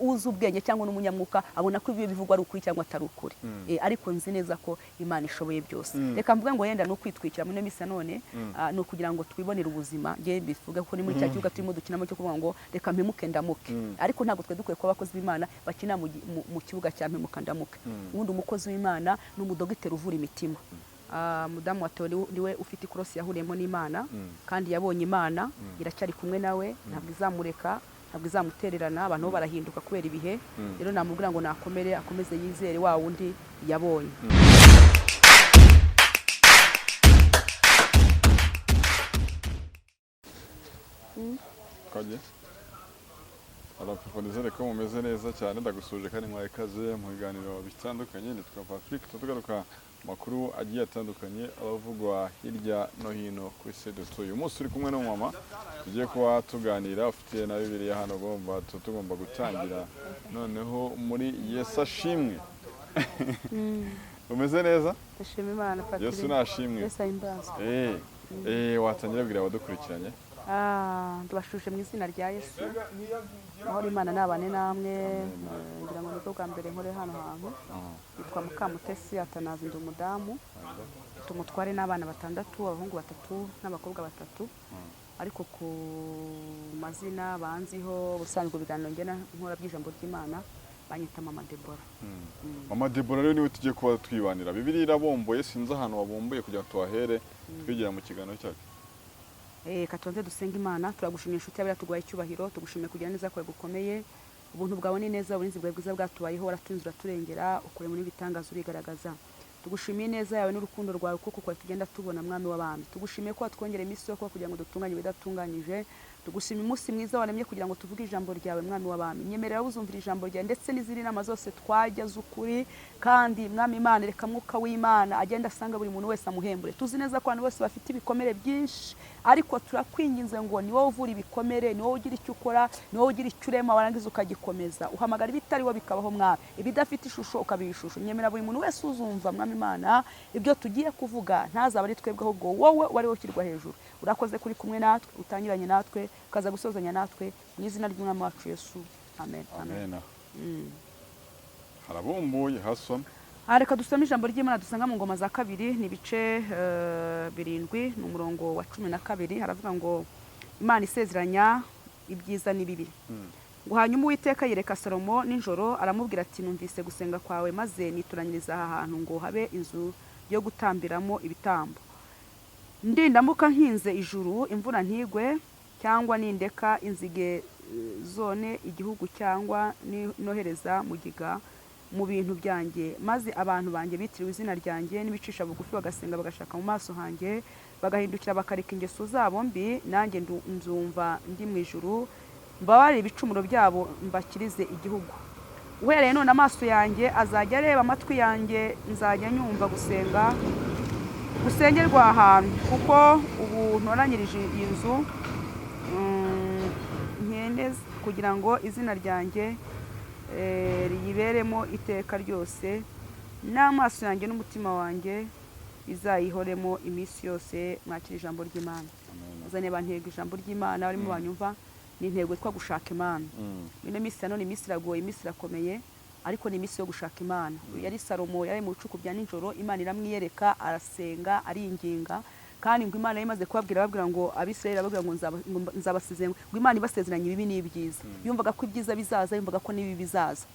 uzi ubwenge cyangwa n'umunyamwuka abona ko ibyo bivugwa ari ukuri cyangwa atari ukuri. Ariko nzi neza ko Imana ishoboye byose. Reka mvuge ngo yenda no kwitwikira muri misa none no kugira ngo twibonere ubuzima. Ngiye bivuga ko ni muri cya kibuga turimo dukinamo cyo kuvuga ngo reka mpemuke ndamuke. Ariko ntabwo twe dukwiye kuba abakozi b'Imana bakina mu kibuga cya mpemuka ndamuke. Ubundi umukozi w'Imana n'umudogiteri uvura imitima. Mudamu wa Theo niwe ufite ikorosi yahuriyemo n'Imana kandi yabonye Imana iracyari kumwe nawe ntabwo izamureka ntabwo izamutererana abantu barahinduka kubera ibihe rero namubwira ngo nakomere akomeze yizere wa wundi yabonye. Kaje Arapfundizere ko mumeze neza cyane ndagusuje kandi mwaye kaze mu biganiro bitandukanye nitwa Patrick tugaruka makuru agiye atandukanye abavugwa hirya no hino ku isi dutuye. Umunsi uri kumwe n'umama tugiye kuba tuganira ufite na Bibiliya hano tugomba gutangira noneho muri Yesu ashimwe. Umeze neza? Ndashima Imana Patrick. Yesu nashimwe. Yesu ahimbaza. Watangira bwira abadukurikiranye. Ndubashuje mu izina rya Yesu. Mahoro Imana nabane namwe ngira ngo nibwo bwa mbere nkore hano hantu. Yitwa Mukamutesi Atanazi ndi umudamu. Tumutware n'abana 6 abahungu 3 n'abakobwa 3. Ariko ku mazina banziho busanzwe biganiro ngena nkora by'ijambo ry'Imana banyita Mama Deborah. Mama Deborah rero niwe tugiye kuba twibanira. Bibiliya irabomboye sinzi ahantu wabomboye kugira ngo tuhahere twigera mu kiganiro cyacu. Katonze dusenga Imana turagushimye inshuti yabira tugwaye icyubahiro tugushimye kugira neza kwawe gukomeye ubuntu bwawe ni neza uburinzi bwawe bwiza bwatubayeho waratunzura turengera ukore muri bitangaza urigaragaza tugushimiye neza yawe n'urukundo rwawe kuko kwa tugenda tubona mwami w'abami tugushimiye ko twongera iminsi yo kugira ngo dutunganye bidatunganyije tugushimiye umunsi mwiza waremye kugira ngo tuvuge ijambo ryawe mwami w'abami nyemerera uzumvira ijambo ryawe ndetse n'izindi nama zose twajya z'ukuri kandi mwami Imana reka mwuka w'Imana agenda asanga buri muntu wese amuhembure tuzi neza ko abantu bose bafite ibikomere byinshi ariko turakwinginze ngo ni wowe uvura ibikomere ni wowe ugira icyo ukora ni wowe ugira icyo urema warangiza ukagikomeza uhamagara ibitari wo bikabaho mwami ibidafite ishusho ukabishusho nyemera buri muntu wese uzumva mwami Imana ibyo tugiye kuvuga ntazaba ari twebwe ahubwo wowe wari ukirwa hejuru urakoze kuri kumwe natwe utangiranye natwe kaza gusozanya natwe mu izina ry'umwami wacu Yesu amen amen. Harabumbuye hasoma Reka dusome ijambo ry'Imana dusanga mu ngoma za 2 ni bice 7 n'umurongo wa 12 haravuga ngo Imana isezeranya ibyiza n'ibibi ngo hanyuma Uwiteka yereka Salomo ninjoro aramubwira ati numvise gusenga kwawe maze nituranyiriza aha hantu ngo habe inzu yo gutambiramo ibitambo ndindamuka nkinze ijuru imvura ntigwe cyangwa nindeka inzige zone igihugu cyangwa nohereza mugiga mu bintu byanjye maze abantu banjye bitiriwe izina ryanjye n'ibicisha bugufi bagasenga bagashaka mu maso hanjye bagahindukira bakareka ingeso zabo mbi nanjye nzumva ndi mu ijuru mbabare ibicumuro byabo mbakirize igihugu uhereye none amaso yanjye azajya areba amatwi yanjye nzajya nyumva gusengerwa ahantu kuko ubu ntoranyirije iyi nzu nkeneze kugira ngo izina ryanjye riyiberemo iteka ryose n'amaso yanjye n'umutima wanjye bizayihoremo iminsi yose mwakira ijambo ry'Imana azanye bantego ijambo ry'Imana barimo banyumva ni intego twa gushaka Imana ino minsi none iminsi iragoye iminsi irakomeye ariko ni iminsi yo gushaka Imana yari Salomo yari mu bicuku bya ninjoro Imana iramwiyereka arasenga aringinga kandi ngo Imana yimaze kubabwira ngo Abisirayeli ababwira ngo nzabasezeranya ngo Imana ibasezeranya ibibi n'ibyiza yumvaga ko ibyiza bizaza yumvaga ko n'ibibi bizaza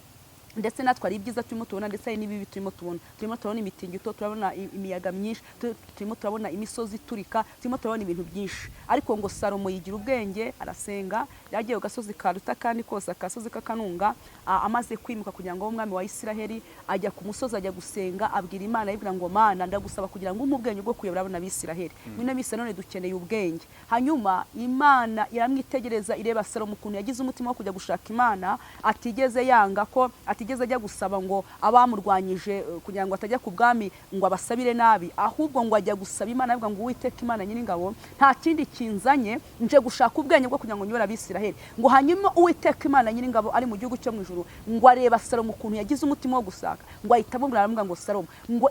ndetse natwe ari ibyiza turimo tubona ndetse n'ibibi turimo turabona imitingito turabona imiyaga myinshi turimo turabona imisozi turika turimo turabona ibintu byinshi ariko ngo Salomo yigira ubwenge arasenga yagiye ku gasozi karuta kandi kose akasozi kakanunga amaze kwimuka kugira ngo umwami wa Isiraheli ajya ku musozi ajya gusenga abwira Imana yibwira ngo Mana ndagusaba kugira ngo umubwenge bwo kuyobora abana b'Isiraheli mwino misi none dukeneye ubwenge hanyuma Imana iramwitegereza ireba Salomo ukuntu yagize umutima wo kujya gushaka Imana atigeze yanga ko atigeze ajya gusaba ngo abamurwanyije kugira ngo atajya ku bwami ngo abasabire nabi, ahubwo ngo ajya gusaba Imana avuga ngo Uwiteka Imana nyir'ingabo nta kindi kinzanye nje gushaka ubwenge bwo kugira ngo nyobore Abisiraheli. Ngo hanyuma Uwiteka Imana nyir'ingabo ari mu gihugu cyo mu ijuru ngo areba Salomo ukuntu yagize umutima wo gusaka, ngo ahita amubwira aravuga ngo Salomo ngo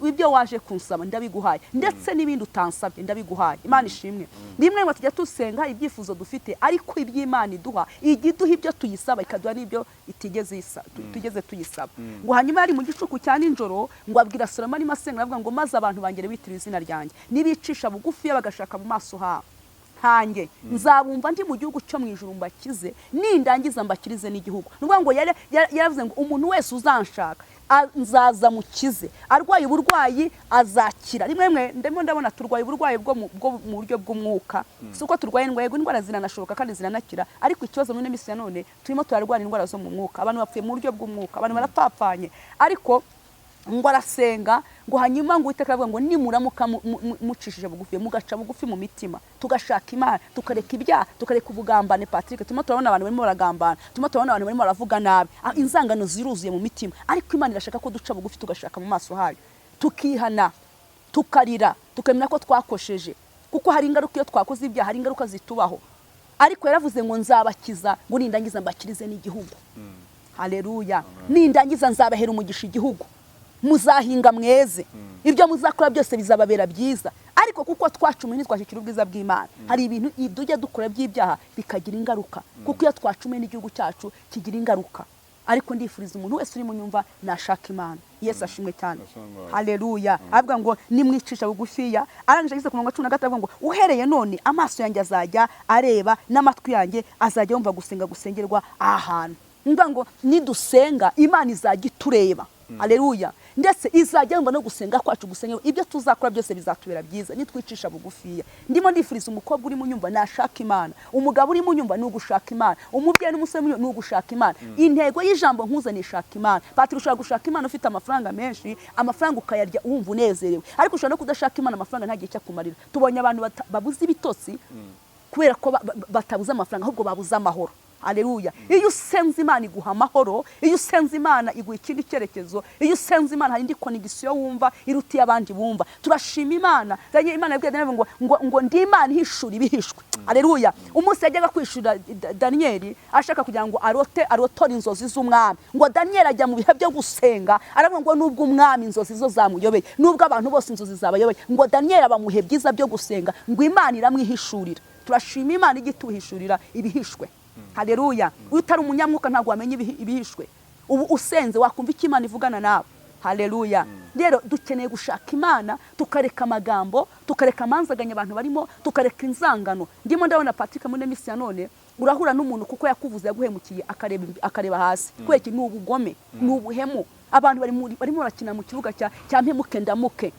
ibyo waje kunsaba ndabiguhaye, ndetse n'ibindi utansabye ndabiguhaye. Imana ishimwe. Rimwe ngo tujya tusenga ibyifuzo dufite, ariko iby'Imana iduha igiduha ibyo tuyisaba ikaduha n'ibyo tugeze tuyisaba. Ngo hanyuma yari mu gicuku cya ninjoro ngo abwira Salomo arimo asenga avuga ngo maze abantu bangere bitira izina ryanjye nibicisha bugufi bagashaka mu maso habo hanjye nzabumva ndi mu gihugu cyo mu ijuru mbakize nindangiza mbakirize n'igihugu. Nuvuga ngo yaravuze ngo umuntu wese uzanshaka nzaza mukize, arwaye uburwayi azakira. Rimwe ndimo ndabona turwaye uburwayi bwo mu buryo bw'umwuka, suko turwaye indwara ziranashoboka kandi ziranakira, ariko ikibazo muri misi ya none turimo turarwara indwara zo mu mwuka. Abantu bapfuye mu buryo bw'umwuka, abantu barapfapfanye, ariko ngo arasenga ngo hanyuma ngo Uwiteka aravuga ngo nimuramuka mucishije bugufi mugaca bugufi mu mitima tugashaka Imana tukareka ibyaha tukareka ubugambane. Patrick, turimo turabona abantu barimo baragambana, turimo turabona abantu barimo baravuga nabi, inzangano ziruzuye mu mitima, ariko Imana irashaka ko duca bugufi tugashaka mu maso hayo, tukihana, tukarira, tukamenya ko twakosheje, kuko hari ingaruka iyo twakoze ibyaha, hari ingaruka zitubaho. Ariko yaravuze ngo nzabakiza ngo nindangiza mbakirize n'igihugu. Haleluya. Nindangiza nzabahera umugisha igihugu, muzahinga mweze, ibyo muzakora byose bizababera byiza. Ariko kuko twacumuye ntitwashikira ubwiza bw'Imana, hari ibintu tujya dukora by'ibyaha bikagira ingaruka, kuko iyo twacumuye n'igihugu cyacu kigira ingaruka. Ariko ndifuriza umuntu wese uri mu nyumva nashaka Imana. Yesu ashimwe cyane. Haleluya. Avuga ngo nimwicisha bugufiya, arangije ageze ku murongo wa 13 avuga ngo uhereye none amaso yanjye azajya areba n'amatwi yanjye azajya yumva gusenga gusengerwa ahantu. Numva ngo nidusenga Imana izajya itureba. Haleluya. Ndetse izajya yumva no gusenga kwacu gusenga, ibyo tuzakora byose bizatubera byiza nitwicisha bugufiya. Ndimo ndifuriza umukobwa uri mu nyumva nashaka Imana, umugabo uri mu nyumva ni ugushaka Imana, umubyeyi n'umusore ni ugushaka Imana. Intego y'ijambo nkuza ni shaka Imana. Patri, ushaka gushaka Imana ufite amafaranga menshi, amafaranga ukayarya wumva unezerewe, ariko ushaka no kudashaka Imana amafaranga nta gihe cyakumarira. Tubonye abantu babuze ibitotsi kubera ko batabuze amafaranga, ahubwo babuze amahoro. Haleluya. Iyo usenze Imana iguha amahoro, iyo usenze Imana iguha ikindi cyerekezo, iyo usenze Imana hari indi connection wumva irutiye abandi bumva. Turashima Imana. Zanye Imana yabwiye Daniel ngo ndi Imana ihishura ibihishwe. Haleluya. Umunsi yajyaga kwishura Daniel ashaka kugira ngo arotora inzozi z'umwami, ngo Daniel ajya mu bihe byo gusenga, aravuga ngo nubwo umwami inzozi zo zamuyobeye, nubwo abantu bose inzozi zabayobeye, ngo Daniel abamuhe byiza byo gusenga, ngo Imana iramwihishurira. Turashima Imana igituhishurira ibihishwe. Haleluya. Utari umunyamwuka ntabwo wamenye ibihishwe. Ubu usenze wakumva iki Imana ivugana nawe. Haleluya. Rero dukeneye gushaka Imana, tukareka amagambo, tukareka amanzaganya abantu barimo, tukareka inzangano. Ndimo ndabona Patrick muri misi ya none urahura n'umuntu kuko yakuvuze yaguhemukiye akareba hasi. Kweki ni ubugome, ni ubuhemu. Abantu barimo barakina mu kibuga cya mpemuke ndamuke.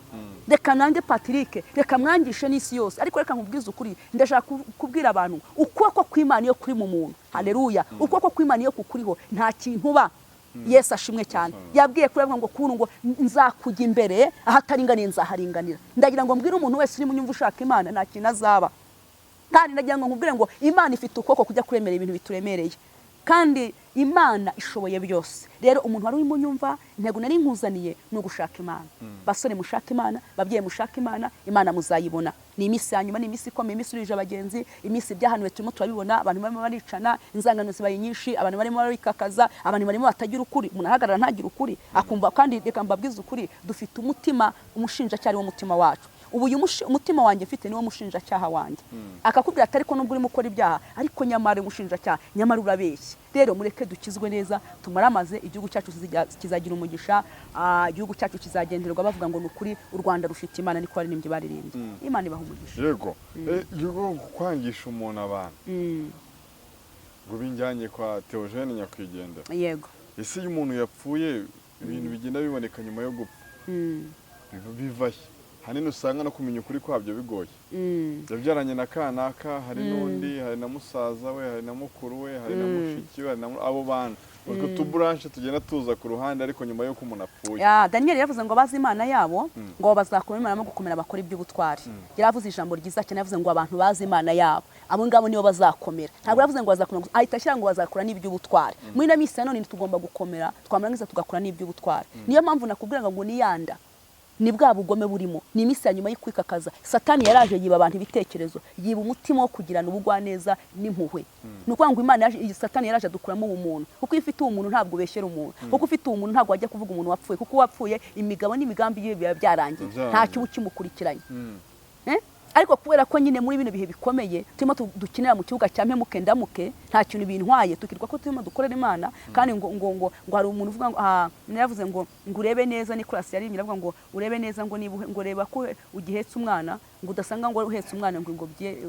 Reka nanjye Patrick, reka mwangishe n'isi yose, ariko reka nkubwize ukuri, ndashaka kubwira abantu ukuboko kw'Imana iyo kuri mu muntu. Haleluya. Ukuboko kw'Imana iyo kukuriho nta kintu ba. Yesu ashimwe cyane. Yabwiye kuravuga ngo kuntu ngo nzakujya imbere ahataringaniye nzaharinganira. Ndagira ngo mbwire umuntu wese uri mu nyumva ushaka Imana nta kintu azaba. Kandi ndagira ngo nkubwire ngo Imana ifite ukuboko kujya kuremera ibintu bituremereye, kandi Imana ishoboye byose. Rero umuntu wari mu nyumva intego nari nkuzaniye no gushaka Imana. Basore mushaka Imana, babyeyi mushaka Imana, Imana muzayibona. Ni imisi yanyuma, ni imisi ikomeye, imisi urije abagenzi, imisi byahanuwe turimo turabibona, abantu barimo baricana, inzangano zibaye nyinshi, abantu barimo barikakaza, abantu barimo batagira ukuri. Umuntu ahagarara ntagira ukuri, akumva kandi reka mbabwize ukuri, dufite umutima umushinjacyari wo mutima wacu. Ubu umutima wanjye mfite niwo mushinjacyaha wanjye. Akakubwira atari ko nubwo urimo ukora ibyaha, ariko nyamara umushinjacyaha, nyamara urabeshye. Rero mureke dukizwe neza, tumaramaze, igihugu cyacu kizagira umugisha, igihugu cyacu kizagenderwa bavuga ngo nukuri u Rwanda rufite Imana, niko baririmbye baririmbye. Imana ibaha umugisha. Yego. Yugo kwangisha umuntu abantu. Ngo binjyanye kwa Theogene Nyakwigendera. Yego. Ese iyo umuntu yapfuye ibintu bigenda biboneka nyuma yo gupfa. Bivahe. hanini usanga no kumenya ukuri kwabyo bigoye. Yabyaranye na kanaka, hari n'undi, hari na musaza we, hari na mukuru we, hari na mushiki we, hari na abo bana. Utwo tuburanshe tugenda tuza ku ruhande ariko nyuma y'uko umuntu apfuye. Daniel yavuze ngo bazi Imana yabo ngo bazakomera Imana no gukomera bakora iby'ubutwari. Yaravuze ijambo ryiza cyane, yavuze ngo abantu bazi Imana yabo abo ngabo nibo bazakomera. Ntabwo yavuze ngo bazakomera, ahita ashyira ngo bazakora n'iby'ubutwari. Muri na misi none tugomba gukomera, twamarangiza tugakora n'iby'ubutwari. Niyo mpamvu nakubwira ngo niyanda ni bwa bugome burimo, ni imisi ya nyuma y'ukwikakaza. Satani yaraje yiba abantu ibitekerezo, yiba umutima wo kugirana ubugwaneza n'impuhwe. Nuko ngo Imana yaje, Satani yaraje adukuramo umuntu, kuko ifite umuntu ntabwo ubeshyera umuntu, kuko ufite umuntu ntabwo wajya kuvuga umuntu wapfuye, kuko wapfuye imigabo n'imigambi ye biba byarangiye, nta kibu kimukurikiranye. Ariko kubera ko nyine muri bino bihe bikomeye turimo dukinira mu kibuga cya Mpemuke Ndamuke, nta kintu bintwaye, tukirwa ko turimo dukorera Imana. Kandi ngo hari umuntu uvuga ngo navuze ngo urebe neza, Nicolas yari avuga ngo urebe neza ngo niba ngo reba ko ugihetse umwana, ngo udasanga ngo uhetse umwana ngo ingobye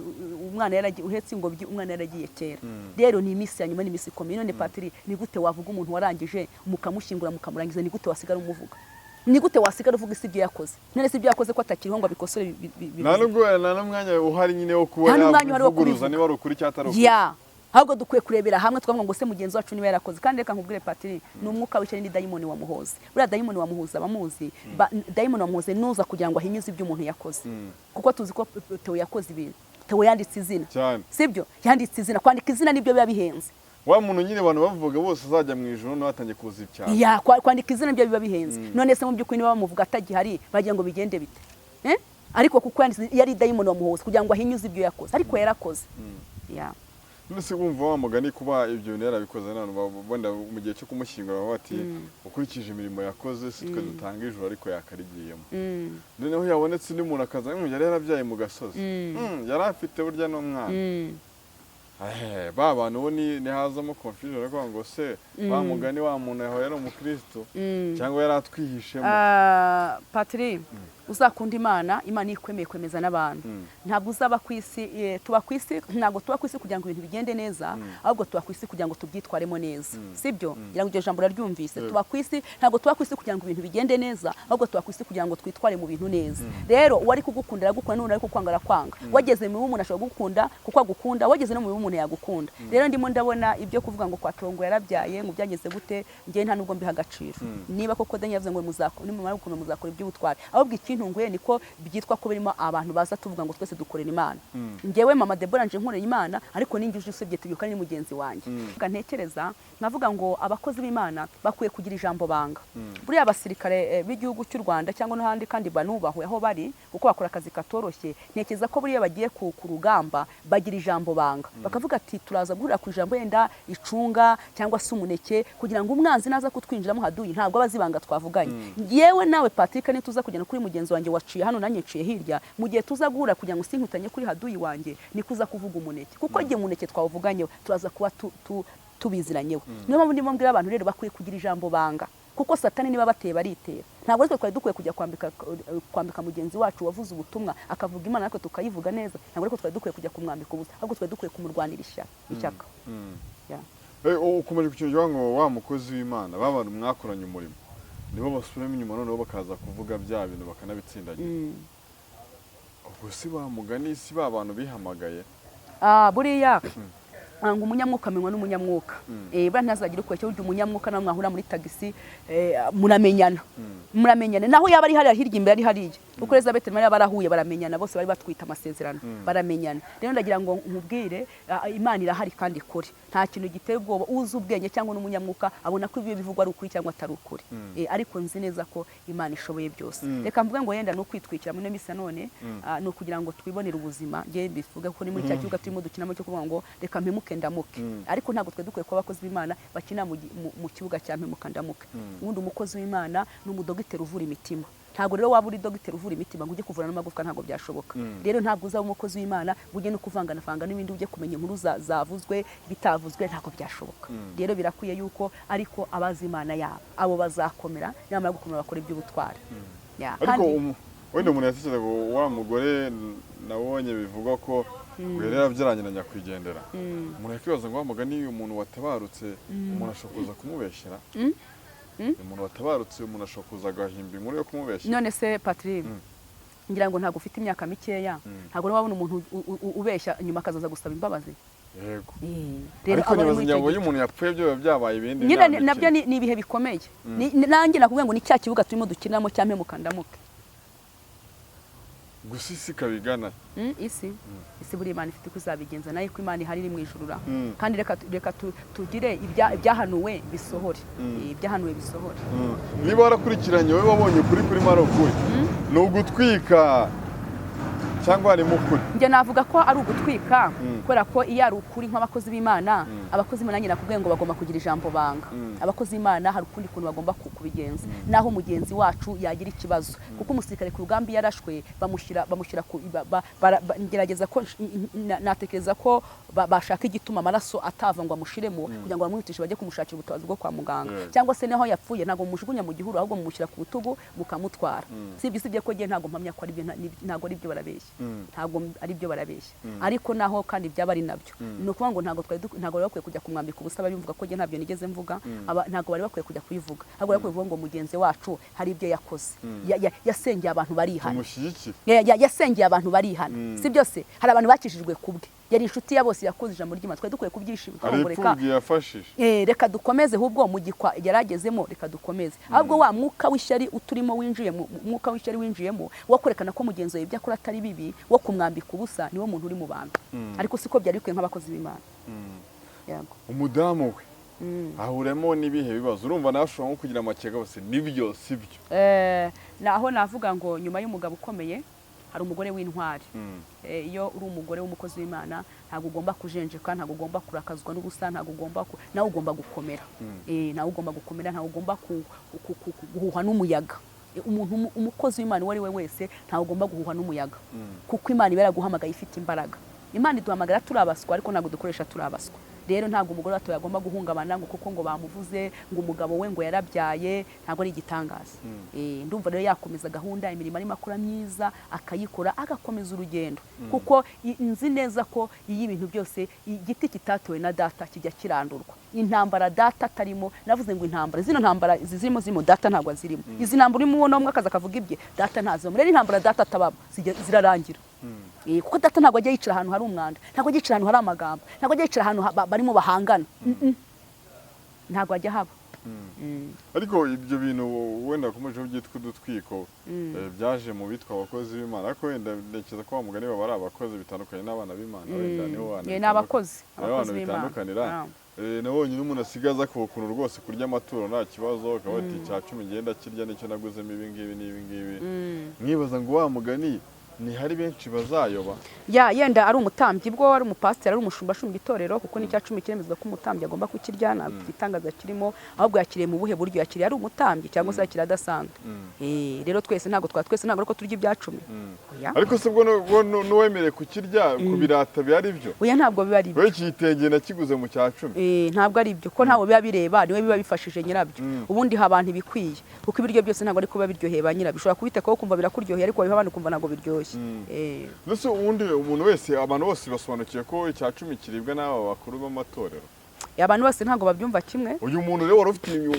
umwana yaragiye, uhetse ingobye umwana yaragiye kera. Rero ni imisi ya nyuma, ni imisi ikomeye. None Patiri, ni gute wavuga umuntu warangije mukamushyingura mukamurangiza, ni gute wasigara umuvuga? Ni gute wasigara uvuga isi ibyo yakoze? None se ibyo yakoze ko atakiriho ngo abikosore? Nta n'umwanya uhari nyine wo kuba yavuguruza niba ari ukuri cyangwa atari ukuri. Ahubwo dukwiye kurebera hamwe tukavuga ngo se mugenzi wacu niba yarakoze. Kandi reka nkubwire Patiri, ni umwuka w'icyo ni dayimoni wamuhoze. Buriya dayimoni wamuhoza abamuzi, dayimoni wamuhoze nuza kugira ngo ahinyuze ibyo umuntu yakoze. Kuko tuzi ko Theo yakoze ibintu, Theo yanditse izina, sibyo? Yanditse izina, kwandika izina nibyo biba bihenze. Wa muntu nyine abantu bavuga bose azajya mu ijuru no batangiye kuza icyaro. Kwandika izina nibyo biba bihenze. None se mu by'ukuri niba bamuvuga atagihari bagira ngo bigende bite? Ariko kuko yari dayimoni wamuhoze kugira ngo ahinyuze ibyo yakoze, ariko yarakoze. Nese wumva wa mugani kuba ibyo bintu yarabikoze none babonda mu gihe cyo kumushyingura bati ukurikije imirimo yakoze si twe dutanga ijuru ariko yakarigiyemo. Noneho yabonetse undi muntu akaza yari yarabyaye mu gasozi, yari afite burya n'umwana. Ba bantu bo ni hazamo confusion ariko ngo se ba mugani wa muntu yaho yari umukristo cyangwa yari atwihishemo. Patiri, uzakunda Imana, Imana ikwemeye kwemeza n'abantu. Ntabwo uzaba ku isi, tuba ku isi, ntabwo tuba ku isi kugira ngo ibintu bigende neza, ahubwo tuba ku isi kugira ngo tubyitwaremo neza, sibyo? Ngira ngo iryo jambo raryumvise. Tuba ku isi, ntabwo tuba ku isi kugira ngo ibintu bigende neza, ahubwo tuba ku isi kugira ngo twitware mu bintu neza. Rero uwari kugukunda aragukunda, n'undi ari kukwanga arakwanga. Wageze mu umuntu ashobora gukunda kuko agukunda, wageze no mu umuntu yagukunda. Rero ndimo ndabona ibyo kuvuga ngo kwa Tongo yarabyaye ngo byageze gute, ngiye nta nubwo mbiha agaciro. Niba koko Daniel yavuze ngo nimumara gukunda muzakora iby'ubutwari, ahubwo ikintunguye niko byitwa ko birimo abantu baza tuvuga ngo twese dukorera Imana. Ngewe mama Deborah nje nkorera Imana, ariko ninjije usebye tubyuka ni mugenzi wanjye. Ntekereza nkavuga ngo abakozi b'Imana bakwiye kugira ijambo banga. Buriya abasirikare b'igihugu cy'u Rwanda cyangwa n'ahandi kandi banubahwe aho bari kuko bakora akazi katoroshye. Ntekereza ko buriya bagiye ku rugamba bagira ijambo banga, bakavuga ati turaza guhurira ku ijambo yenda icunga cyangwa se umuneke kugira ngo umwanzi naza kutwinjiramo haduyi ntabwo abazibanga twavuganye. Yewe nawe Patrick ni tuza kugenda kuri mugenzi wanjye waciye hano nanjye ciye hirya, mu gihe tuza guhura kugira ngo sinkutanye kuri haduyi wanjye ni kuza kuvuga umuneke, kuko igihe umuneke twawuvuganyeho turaza kuba tubiziranyeho. Niyo mpamvu ndimo mbwira abantu rero bakwiye kugira ijambo banga, kuko Satani niba bateye baritera. Ntabwo twe twari dukwiye kujya kwambika mugenzi wacu wavuze ubutumwa akavuga Imana ariko tukayivuga neza. Ntabwo ariko twari dukwiye kujya kumwambika ubusa, ahubwo twari dukwiye kumurwanira ishyaka. Ukomeje kucyumva ngo wa mukozi w'Imana babantu mwakoranye umurimo nibo basubiramo inyuma noneho bakaza kuvuga bya bintu bakanabitsindagira. Ubwo si ba mugani si ba bantu bihamagaye. Buriya ngo umunyamwuka amenywa n'umunyamwuka. Buriya ntazagira ukweke ujya umunyamwuka nawe mwahura muri tagisi muramenyana. Naho yaba ari hariya hirya imbere ari hariya. Kuko Elizabeth Maria barahuye baramenyana, bose bari batwita amasezerano baramenyana. Rero ndagira ngo nkubwire Imana irahari kandi ikuri. Nta kintu giteye ubwoba uzi ubwenge cyangwa n'umunyamwuka abona ko ibyo bivugwa ari ukuri cyangwa atari ukuri. Ariko nzi neza ko Imana ishoboye byose. Reka mvuge ngo yenda no kwitwikira muri misa none no kugira ngo twibonere ubuzima. Ngiye bivuga ko ni muri cya kibuga turimo dukinamo cyo kuvuga ngo reka Mpemuke Ndamuke. Ariko ntabwo twe dukwiye kuba abakozi b'Imana bakina mu kibuga cya Mpemuke Ndamuke. Ubundi umukozi w'Imana n'umudogiteri uvura imitima. Ntabwo rero waba uri dogiteri uvura imitima ngo ujye kuvura n'amagufwa, ntabwo byashoboka. Rero ntabwo uzaba umukozi w'Imana ujye no kuvangana n'ibindi ujye kumenya inkuru zavuzwe bitavuzwe, ntabwo byashoboka. Rero birakwiye yuko ariko abazi Imana yabo abo bazakomera nyamara gukomera bakora iby'ubutwari. Ariko wenda umuntu yatekereza ngo wa mugore nabonye bivugwa ko yari yarabyaranye na nyakwigendera. Umuntu yakibaza ngo wa mugani umuntu watabarutse umuntu ashobora kuza kumubeshyera. Umuntu watabarutse umuntu ashobora kuza agahimba inkuru yo kumubeshyera. None se Patrick ngira ngo ntabwo ufite imyaka mikeya ntabwo wabona umuntu ubeshya nyuma akazaza gusaba imbabazi. Yego. Rero ariko nibaza nyabo y'umuntu yapfuye byo biba byabaye ibindi nyine nabyo ni ibihe bikomeye. Nanjye nakubwiye ngo ni cya kibuga turimo dukinamo cya Mpemuka Ndamuke. gusa isi kabigana isi buri Imana ifite uko izabigenza nayo ko Imana ihari iri mu ijuru kandi reka tugire ibyahanuwe bisohore. Ibyahanuwe bisohore. Niba warakurikiranye wowe wabonye kuri Maroc ni ugutwika cyangwa harimo ukuri? Njye navuga ko ari ugutwika kubera ko iyo ari ukuri nk'abakozi b'Imana, abakozi b'Imana nyine nakubwiye ngo bagomba kugira ijambo banga. Abakozi b'Imana hari ukundi kuntu bagomba kubigenza naho mugenzi wacu yagira ikibazo, kuko umusirikare ku rugamba yarashwe bamushyira ku ngerageza ko natekereza ko bashaka igituma amaraso atava ngo amushiremo kugira ngo bamwitishe bajye kumushakira ubutabazi bwo kwa muganga, cyangwa se naho yapfuye ntago mujugunya mu gihuru ahubwo mumushyira ku butugu mukamutwara. Sibye ko giye ntago mpamya ko ari byo, ntago ari byo barabeshya. Ntabwo ari byo barabeshya, ariko naho kandi byaba ari nabyo. Ni ukuvuga ngo ntabwo bari bakwiye kujya kumwambika ubusa bimvuga ko ntabyo nigeze mvuga, ntabwo bari bakwiye kujya kuyivuga, ahubwo bari kuvuga ngo mugenzi wacu hari ibyo yakoze, yasengeye abantu barihana, yasengeye abantu barihana. Si byose hari abantu bakishijwe kubwe, yari inshuti ya bose yakoze ijambo ry'Imana, twari dukwiye kubyishimira. Reka dukomeze ahubwo mu gikwa yaragezemo, reka dukomeze ahubwo wa mwuka w'ishyari uturimo mwuka w'ishyari winjiyemo wo kwerekana ko mugenzi wawe ibyo akora atari bibi, wo kumwambika ubusa, niwo muntu uri mu bantu. Ariko siko byari bikwiye nk'abakozi b'Imana. Yego. Umudamu we ahuremo n'ibihe bibazo, urumva nawe ashobora nko kugira amakega bose nibyo sibyo? Naho navuga ngo nyuma y'umugabo ukomeye hari umugore w'intwari. Iyo uri umugore w'umukozi w'Imana ntabwo ugomba kujenjeka, ntabwo ugomba kurakazwa n'ubusa, ntabwo ugomba nawe ugomba gukomera. Nawe ugomba gukomera, ntabwo ugomba guhuha n'umuyaga. Umuntu umukozi w'Imana uwo ari we wese ntabwo ugomba guhuha n'umuyaga, kuko Imana iba yaraguhamagaye ifite imbaraga. Imana iduhamagara turabaswa ariko ntabwo dukoresha turabaswa. Rero ntabwo umugore wato yagomba guhungabana ngo kuko ngo bamuvuze ngo umugabo we ngo yarabyaye, ntabwo ari igitangaza. Ndumva rero yakomeza gahunda, imirimo arimo akora myiza akayikora, agakomeza urugendo, kuko nzi neza ko iyi bintu byose igiti kitatowe na data kijya kirandurwa. Intambara data atarimo, navuze ngo intambara zino ntambara zirimo data ntabwo azirimo. Izi ntambara urimo ubona umwe akaza akavuga ibye data ntazo. Rero intambara data atabamo zirarangira. Kuko data ntabwo ajya yicara ahantu hari umwanda, ntabwo ajya yicara ahantu hari amagambo, ntabwo ajya yicara ahantu barimo bahangana. Ntabwo ajya haba. Ariko ibyo bintu wenda bakomejeho byitwa udutwiko byaje mu bitwa abakozi b'Imana, ariko wenda ntekereza ko bamugani baba ari abakozi bitandukanye n'abana b'Imana. Wenda niho wana ni abakozi bitandukanye. Nabonye n'umuntu asigaza ku kuntu rwose kurya amaturo nta kibazo, akaba ati cya 10 ngenda kirya nicyo naguzemo ibi ngibi. Mwibaza ngo wa mugani ni hari benshi bazayoba yenda ari umutambyi bwo ari umupasiteri ari umushumba ashumba itorero, kuko ni cya 10 kiremezwa ko umutambyi agomba kukirya, nta gitangaza kirimo, ahubwo yakiriye mu buhe buryo yakiriye ari umutambyi cyangwa se yakiriye adasanzwe. Rero twese ntabwo ariko turya ibya 10. ariko se bwo n'uwemereye kukirya ku birata bihari byo? Oya, ntabwo biba ari byo. We kitenge nakiguze mu cya 10. Ntabwo ari byo, ko ntawo biba bireba, niwe biba bifashije nyirabyo. Ubundi ha abantu bikwiye, kuko ibiryo byose ntabwo ari kuba biryoheye ba nyirabyo. Ushobora kubitekaho kumva birakuryoheye, ariko wabiha abantu kumva ntabwo biryoshye. Nese ubundi umuntu wese, abantu bose basobanukiye ko icya 10 kiribwa n'aba bakuru b'amatorero? Abantu bose ntabwo babyumva kimwe. Uyu muntu rero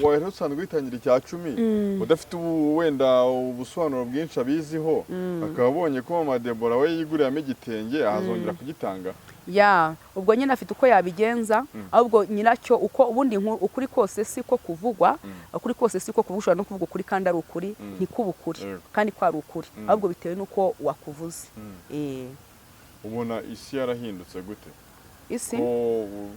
wari usanzwe witangira icya 10 udafite wenda ubusobanuro bwinshi abiziho, akaba abonye ko Mama Deborah we yiguriyemo igitenge ahazongera kugitanga. Ubwo nyine afite uko yabigenza, ahubwo nyiracyo uko ubundi ukuri kose siko kuvugwa, ukuri kose siko kuvushwa no kuvuga ukuri kandi ari ukuri, ntikuba ukuri kandi ko ari ukuri, ahubwo bitewe nuko wakuvuze. Ubona isi yarahindutse gute? Isi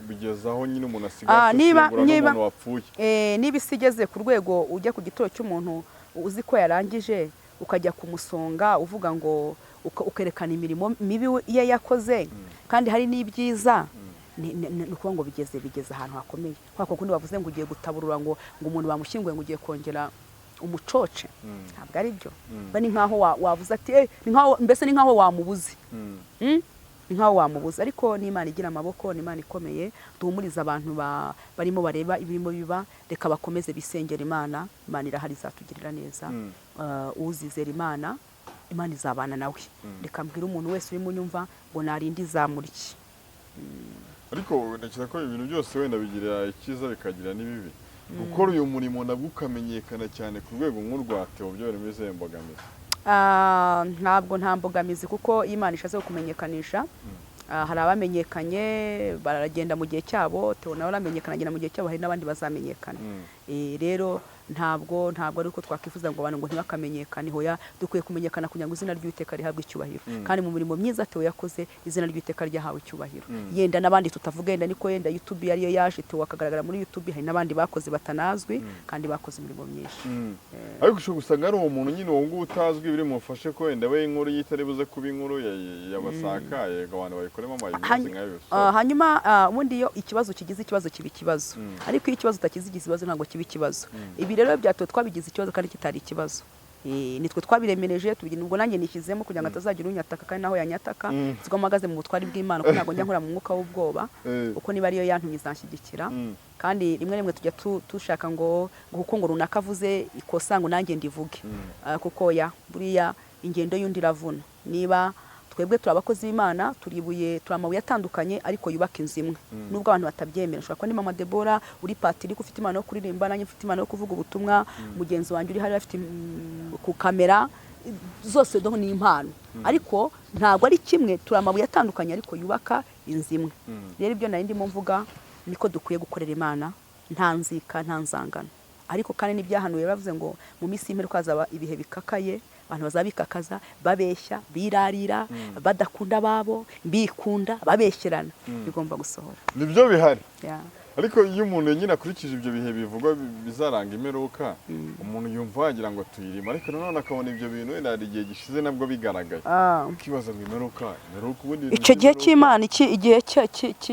bigezaho nyine umuntu asigaye n'umuntu wapfuye. Niba isi igeze ku rwego ujya ku gituro cy'umuntu uzi ko yarangije ukajya kumusonga uvuga ngo ukerekana imirimo mibi ye yakoze, kandi hari n'ibyiza, ni ukuvuga ngo bigeze ahantu hakomeye. Kwako kundi bavuze ngo ugiye gutaburura ngo umuntu bamushyinguye ngo ugiye kongera umucoce, ntabwo ari byo. Ni nkaho wavuze ati mbese ni nkaho wamubuze, ni nkaho wamubuze. Ariko n'Imana igira amaboko, n'Imana ikomeye, duhumuriza abantu barimo bareba ibirimo biba, reka bakomeze bisengera Imana. Imana irahari, izatugirira neza. Uzizera Imana izabana nawe. Reka mbwira umuntu wese urimo unyumva ngo narindi izamuriki. Ariko ntekereza ko ibintu byose wenda bigira icyiza bikagira n'ibibi. Gukora uyu murimo nabwo ukamenyekana cyane ku rwego nk'urwa Theo byo bimeze imbogamizi. ntabwo nta mbogamizi kuko Imana ishatse kumenyekanisha. Hari abamenyekanye baragenda mu gihe cyabo, Theo nawe aramenyekana agenda mu gihe cyabo, hari n'abandi bazamenyekana. Rero ntabwo ari uko twakwifuza ngo abantu ngo ntibakamenyekane, hoya dukwiye kumenyekana kugira ngo izina ry'Uwiteka rihabwe icyubahiro. Kandi mu mirimo myiza Theo yakoze izina ry'Uwiteka ryahawe icyubahiro. Yenda n'abandi tutavuga, yenda niko yenda YouTube yariyo yaje Theo akagaragara muri YouTube, hari n'abandi bakoze batanazwi kandi bakoze imirimo myinshi. Ariko ushobora gusanga ari uwo muntu nyine uwo nguwo utazwi biri mufashe ko wenda we inkuru yitari buze kuba inkuru yabasakaye abantu bayikoremo amayibizi nkayo. Hanyuma ubundi iyo ikibazo kigize ikibazo kiba ikibazo, ariko iyo ikibazo utakizigize ikibazo ntabwo kiba ikibazo. Ibi rero byatuwe twabigize ikibazo kandi kitari ikibazo. Nitwe twabiremereje tubigira, ubwo nanjye nishyizemo kugira ngo atazagira unyataka kandi naho yanyataka zigwa magaze mu butwari bw'Imana ko ntabwo njya nkora mu mwuka w'ubwoba, uko niba ariyo yantumye izanshyigikira. Kandi rimwe tujya tushaka ngo kuko ngo runaka avuze ikosa ngo nanjye ndivuge, kuko buriya ingendo y'undi iravuna. Niba twebwe turi abakozi b'Imana, turi amabuye atandukanye ariko yubaka inzu imwe, nubwo abantu batabyemera. Ushobora kuba ni Mama Deborah uri Patrick ufite impano yo kuririmba, nanjye mfite impano yo kuvuga ubutumwa, mugenzi wanjye uri hari afite ku kamera, zose ni impano, ariko ntabwo ari kimwe. Turi amabuye atandukanye ariko yubaka inzu imwe. Rero ibyo nari ndimo mvuga niko dukwiye gukorera Imana, nta nzika nta nzangano. Ariko kandi n'ibyahanuye bavuze ngo mu minsi y'imperuka hazaba ibihe bikakaye, abantu bazabikakaza, babeshya, birarira, badakunda babo, bikunda, babeshyerana. Bigomba gusohora. Nibyo bihari. Ariko iyo umuntu nyine akurikije ibyo bihe bivugwa bizaranga imperuka, umuntu yumva wagira ngo tuyirimo, ariko nanone akabona ibyo bintu wenda hari igihe gishize nabwo bigaragaye. Ukibaza ngo imperuka ubundi icyo gihe cy'Imana, igihe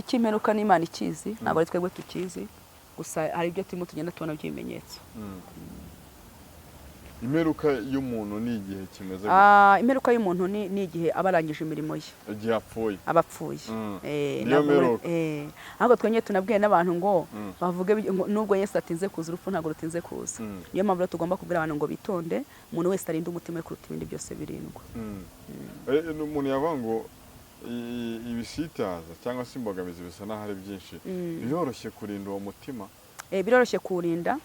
cy'imperuka n'Imana ikizi, ntabwo ari twebwe tukizi. Gusa hari ibyo turimo tugenda tubona by'ibimenyetso. Imperuka y'umuntu ni igihe kimeze imperuka y'umuntu ni igihe aba arangije imirimo ye, igihe apfuye, abapfuye. Niyo mperuka. Ahubwo twenye tunabwiye n'abantu ngo bavuge nubwo Yesu atinze kuza, urupfu ntabwo rutinze kuza. Niyo mpamvu tugomba kubwira abantu ngo bitonde, umuntu wese arinde umutima we kuruta ibindi byose birindwa. Umuntu yavuga ngo ibisitaza cyangwa se imbogamizi bisa n'aho ari byinshi, biroroshye kurinda uwo mutima. Biroroshye kuwurinda,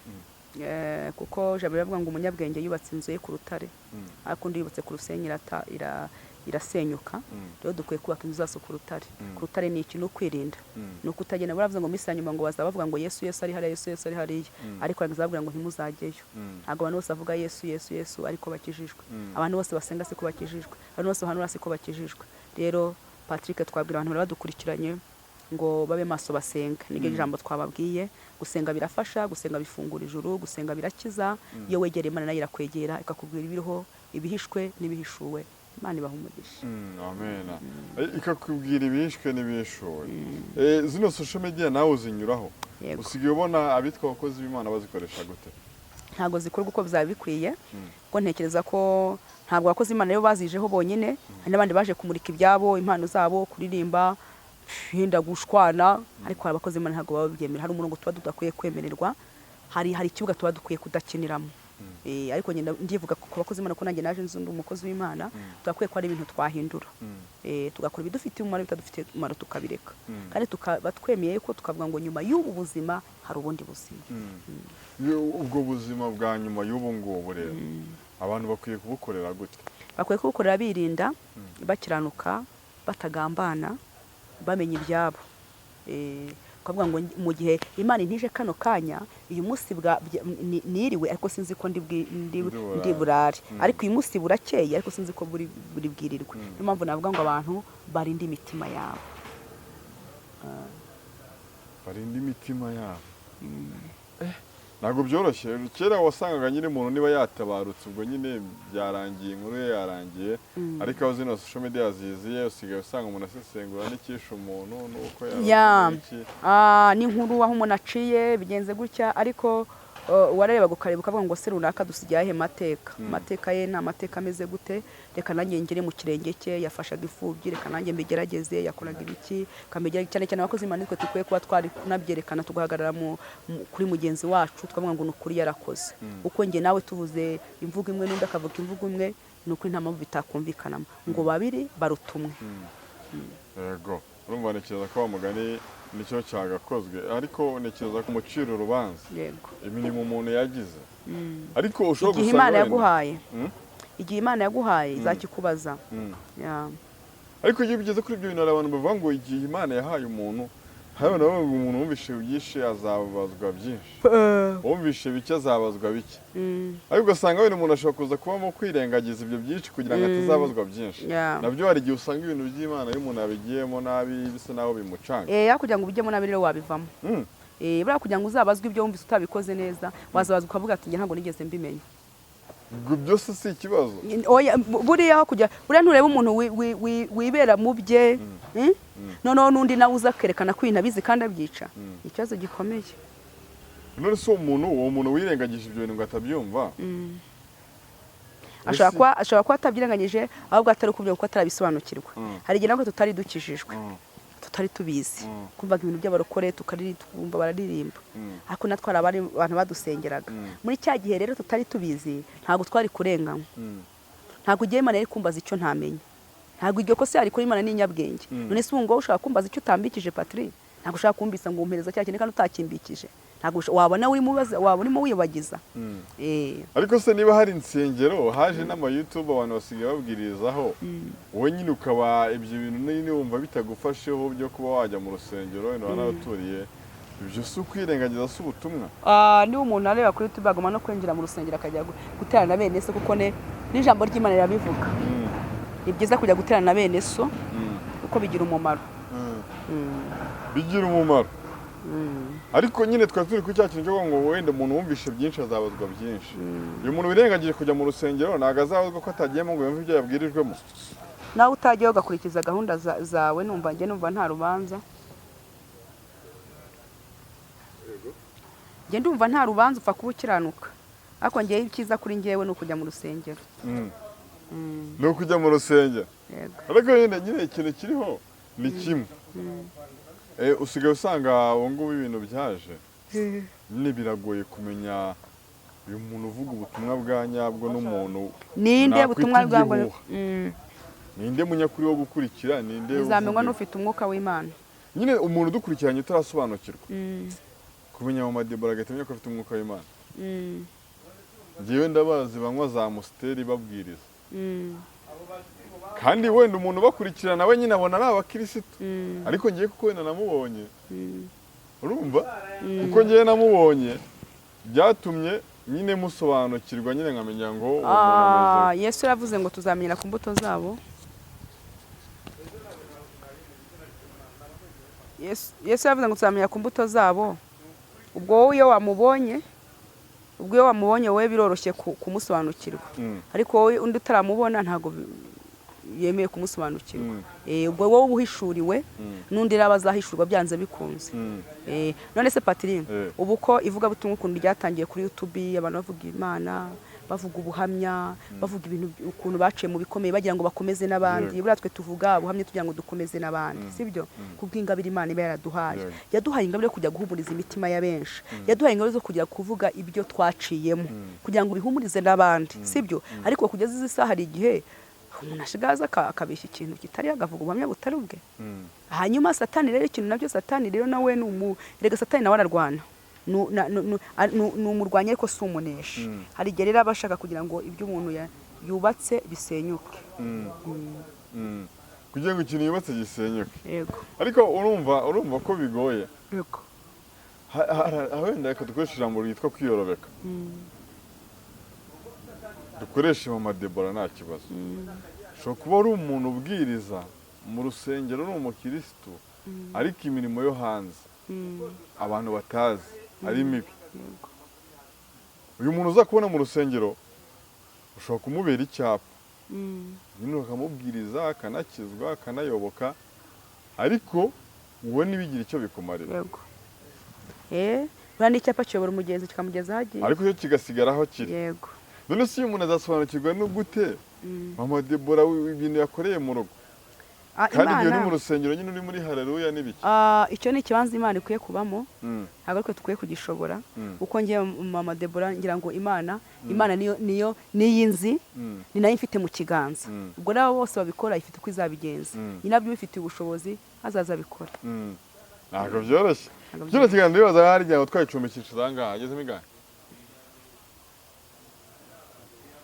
kuko ijambo rivuga ngo umunyabwenge yubatse inzu ye ku rutare, ariko undi yubatse ku rusenyi irasenyuka. Rero dukwiye kubaka inzu zacu ku rutare. Ku rutare ni iki? Ni ukwirinda, ni ukutagenda. Baravuze ngo misi ya nyuma ngo bazaba bavuga ngo Yesu ari hariya, Yesu ari hariya, ariko bavuga ngo ntimuzajyeyo. Ntabwo abantu bose bavuga Yesu ariko bakijijwe. Abantu bose basenga siko bakijijwe, abantu bose bahanura siko bakijijwe. Rero Patrick, twabwira abantu badukurikiranye ngo babe maso basenga. Niryo jambo twababwiye. Gusenga birafasha, gusenga bifungura ijuru, gusenga birakiza. Iyo wegereye Imana nayo irakwegera ikakubwira ibiriho, ibihishwe n'ibihishuwe. Imana ibaha umugisha. Amen. Ikakubwira ibihishwe n'ibihishuwe. Zino social media nawe uzinyuraho, usigaye ubona abitwa abakozi b'Imana bazikoresha gute? Ntabwo zikorwa uko bizaba bikwiye, kuko ntekereza ko ntabwo abakozi b'Imana rero bazijeho bonyine, hari n'abandi baje kumurika ibyabo, impano zabo, kuririmba, hinda gushwana, ariko abakozi b'Imana ntabwo baba babyemera. Hari umurongo tuba tudakwiye kwemererwa, hari ikibuga tuba dukwiye kudakiniramo. Ariko ndivuga ku bakozi b'Imana ko nanjye naje nzundi umukozi w'Imana, tukwiye ko ari ibintu twahindura, tugakora ibidufitiye umumaro, bitadufitiye umumaro tukabireka. Kandi tukaba twemeye ko tukavuga ngo nyuma y'ubu buzima hari ubundi buzima. Ubwo buzima bwa nyuma y'ubu ngubu rero abantu bakwiye kubukorera gute? Bakwiye kubukorera birinda, bakiranuka, batagambana, bamenya ibyabo. Ukavuga ngo mu gihe Imana intije kano kanya, uyu munsi niriwe ariko sinzi ko ndi burare, ariko uyu munsi burakeye ariko sinzi ko buri bwirirwe. Niyo mpamvu navuga ngo abantu barinde imitima yabo. Barinde imitima yabo. Ntabwo byoroshye. Kera wasangaga nyine umuntu niba yatabarutse ubwo nyine byarangiye, inkuru ye yarangiye, ariko aho zino social media ziziye usigaye usanga umuntu asesengura n'ikisha umuntu nuko n'inkuru aho umuntu aciye bigenze gutya, ariko warareba gukareba ukavuga ngo se runaka dusigaye he mateka ye nta mateka ameze gute, reka nanjye ngire mu kirenge cye, yafashaga imfubyi, reka nanjye mbigerageze, yakoraga ibiki, kamegera cyane cyane abakozi b'Imana. Nitwe dukwiye kuba twari nabyerekana, tugahagarara kuri mugenzi wacu tukavuga ngo nukuri yarakoze. Uko njye nawe tuvuze imvugo imwe n'undi akavuga imvugo imwe, nukuri nta mpamvu bitakumvikanamo ngo babiri baruta umwe. Yego, urumva ntekereza ko mugani nicyo cyagakozwe, ariko ntekereza ko umuciro urubanza imirimo umuntu yagize, ariko ushobora gusanga Imana yaguhaye igihe Imana yaguhaye izakikubaza. ariko iyo bigeze kuri ibyo bintu hari abantu bavuga ngo igihe Imana yahaye umuntu hari abantu bavuga ngo umuntu wumvishe byinshi azabazwa byinshi, wumvishe bike azabazwa bike, ariko ugasanga wenda umuntu ashobora kuza kubamo kwirengagiza ibyo byinshi kugira ngo atazabazwa byinshi. Nabyo hari igihe usanga ibintu by'Imana iyo umuntu yabigiyemo nabi bisa naho bimucanga. Kugira ngo ubijyemo nabi rero wabivamo. Buriya kugira ngo uzabazwe ibyo wumvise utabikoze neza, wazabazwa ukavuga ati njye ntabwo nigeze mbimenya. Ubwo byose si ikibazo. Buriya aho kujya buriya ntureba umuntu wibera mu bye noneho n'undi nawe uza akerekana ko ibintu abizi kandi abyica, ikibazo gikomeye. None se uwo muntu wirengagije ibyo bintu ngo atabyumva, ashobora kuba atabyirengagije ahubwo atari kubyumva kuko atarabisobanukirwa. Hari igihe nabwo tutari dukijijwe, tutari tubizi, kumvaga ibintu by'abarokore tukumva bararirimba, ariko natwe hari abantu badusengeraga. Muri cya gihe rero tutari tubizi ntabwo twari kurenganywa, ntabwo ugiye Imana yari kumbaza icyo ntamenye, ntabwo iryo kosa yari kuri Imana n'inyabwenge. None se ubu ngo ushaka kumbaza icyo utambikije Patri, ntabwo ushaka kumbisa ngo umpereza cya kintu kandi utakimbikije, ntabwo wabona urimo wibagiza. Ariko se niba hari insengero haje n'ama YouTube abantu basigaye babwirizaho, wowe nyine ukaba ibyo bintu nyine wumva bitagufasheho byo kuba wajya mu rusengero wenda wanaturiye, ibyo si ukwirengagiza si ubutumwa? Niba umuntu areba kuri YouTube agomba no kwinjira mu rusengero akajya guterana na bene se, kuko n'ijambo ry'Imana rirabivuga. Ni byiza kujya guterana na bene so kuko bigira umumaro. Bigira umumaro. Ariko nyine twari turi ku cya kintu cyo ngo wenda umuntu wumvishe byinshi azabazwa byinshi. Uyu muntu wirengagije kujya mu rusengero ntabwo azabazwa ko atagiyemo ngo yumve ibyo yabwirijwemo. Nawe utagiyeho ugakurikiza gahunda zawe numva nta rubanza. Njye ndumva nta rubanza upfa kuba ukiranuka, ariko njyewe icyiza kuri njyewe ni ukujya mu rusengero. Ni ukujya mu rusengero. Ariko nyine ikintu kiriho ni kimwe. Usigaye usanga ubu ngubu ibintu byaje nyine biragoye kumenya uyu muntu uvuga ubutumwa bwa nyabwo n'umuntu ninde butumwa bwabwo, ninde munyakuri wo gukurikira, ninde uzamenywa n'ufite umwuka w'Imana. Nyine umuntu udukurikiranye utarasobanukirwa kumenya mu madebora agatamenya ko afite umwuka w'Imana. Njyewe ndabazi banywa za Amstel babwiriza, kandi wenda umuntu bakurikirana we nyine abona ari abakirisitu, ariko ngiye kuko wenda namubonye, urumva kuko ngiye namubonye byatumye nyine musobanukirwa, nyine nkamenya ngo Yesu yavuze ngo tuzamenyera ku mbuto zabo. Yesu yavuze ngo tuzamenyera ku mbuto zabo. Ubwo wowe iyo wamubonye wowe biroroshye kumusobanukirwa, ariko wowe undi utaramubona ntabwo yemeye kumusobanukirwa. Ubwo wowe uhishuriwe n'undi raba azahishurwa byanze bikunze. None se Patri, ubu ko ivuga butumwa ukuntu ryatangiye kuri YouTube, abantu bavuga Imana, bavuga ubuhamya, bavuga ibintu ukuntu baciye mu bikomeye bagira ngo bakomeze n'abandi. Buriya twe tuvuga ubuhamya tugira ngo dukomeze n'abandi, sibyo? Kubw'ingabire Imana iba yaraduhaye. Yaduhaye ingabire yo kujya guhumuriza imitima ya benshi, yaduhaye ingabire zo kujya kuvuga ibyo twaciyemo kugira ngo bihumurize n'abandi, sibyo? Ariko kugeza izi saha hari igihe umuntu ashigaza akabeshya ikintu kitari agavuga ubuhamya butari ubwe. Hanyuma Satani rero ikintu nabyo Satani rero nawe rega Satani nawe ararwana, ni umurwanya ariko si umunesha. Hari igihe rero aba ashaka kugira ngo ibyo umuntu yubatse bisenyuke, kugira ngo ikintu yubatse gisenyuke. Yego. Ariko urumva ko bigoye. Yego. Wenda reka dukoreshe ijambo ryitwa kwiyorobeka. Dukoreshe mu madebora nta kibazo. Ushobora kuba ari umuntu ubwiriza mu rusengero, ni umukirisitu, ariko imirimo yo hanze abantu batazi ari mibi. Uyu muntu uza kubona mu rusengero ushobora kumubera icyapa, nyine ukamubwiriza akanakizwa akanayoboka, ariko wowe ntibigire icyo bikumarira. Buriya n'icyapa kiyobora umugenzi kikamugeza ahagiye, ariko cyo kigasigara aho kiri. Yego. None se uyu muntu azasobanukirwa no gute Mama Debora ibintu yakoreye mu rugo? Kandi iyo uri mu rusengero nyine uri muri haleluya n'ibiki? Icyo ni ikibanza Imana ikwiye kubamo, ntabwo ariko tukwiye kugishobora. Uko ngiye Mama Debora ngira ngo Imana niyo niyinzi, ni nayo ifite mu kiganza. Ubwo nabo bose babikora ifite uko izabigenza. Ni nabyo bifitiye ubushobozi azaza bikora. Ntabwo byoroshye. Kino kiganiro bibaza hari igihe twayicumbikisha zangaha agezemo igana.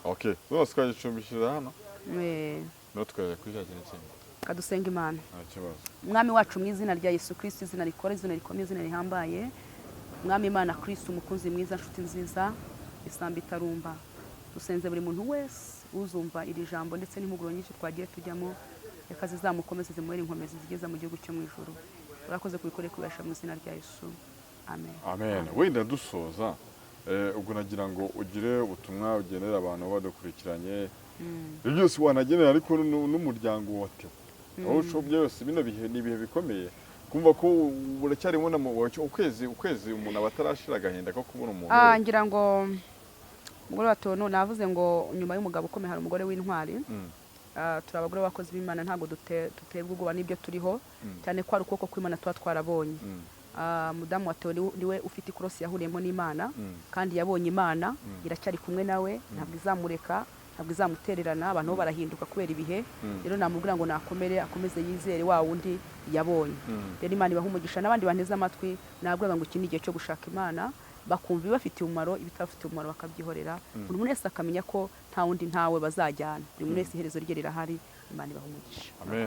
Okay, zose twagicumbishiriza hano Eh, no tukajya kwishakira ikindi kadusenga Imana. nta kibazo. Mwami wacu mu izina rya Yesu Kristo, izina rikora, izina rikomeye, izina rihambaye. Mwami Imana Kristo, umukunzi mwiza, nshuti nziza, isambi itarumba, dusenze buri muntu wese uzumva iri jambo ndetse n'impuguro nyinshi twagiye tujyamo, reka zizamukomeze zimuhere inkomezi zigeza mu gihugu cyo mu ijuru. Urakoze kubikore kubasha mu izina rya Yesu, amen. Amen. Wenda dusoza ubwo nagira ngo ugire ubutumwa ugenera abantu badukurikiranye, ibyo byose wanagenera ariko n'umuryango wote aho ushobye yose. Bino bihe ni ibihe bikomeye, kumva ko uracyarimo na ukwezi umuntu abatarashira agahinda ko kubona umuntu. Ngira ngo umugore wa Tono navuze ngo nyuma y'umugabo ukomeye hari umugore w'intwari. Turi abagore bakozi b'Imana, ntabwo duterwa ubwoba n'ibyo turiho, cyane ko ari ukuboko kw'Imana tuba twarabonye. Mudamu wa Theo niwe ufite ikorosi yahuriyemo n'Imana, kandi yabonye Imana iracyari kumwe nawe, ntabwo izamureka, ntabwo izamutererana. Abantu bo barahinduka kubera ibihe, rero namubwira ngo nakomere, akomeze yizere wa wundi yabonye. Rero Imana ibaha umugisha, n'abandi banteze amatwi nabwira ngo iki ni igihe cyo gushaka Imana, bakumva ibibafitiye umumaro, ibitabafitiye umumaro bakabyihorera. Buri muntu wese akamenya ko nta wundi ntawe bazajyana, buri muntu wese iherezo rye rirahari. Imana ibaha umugisha. Amen.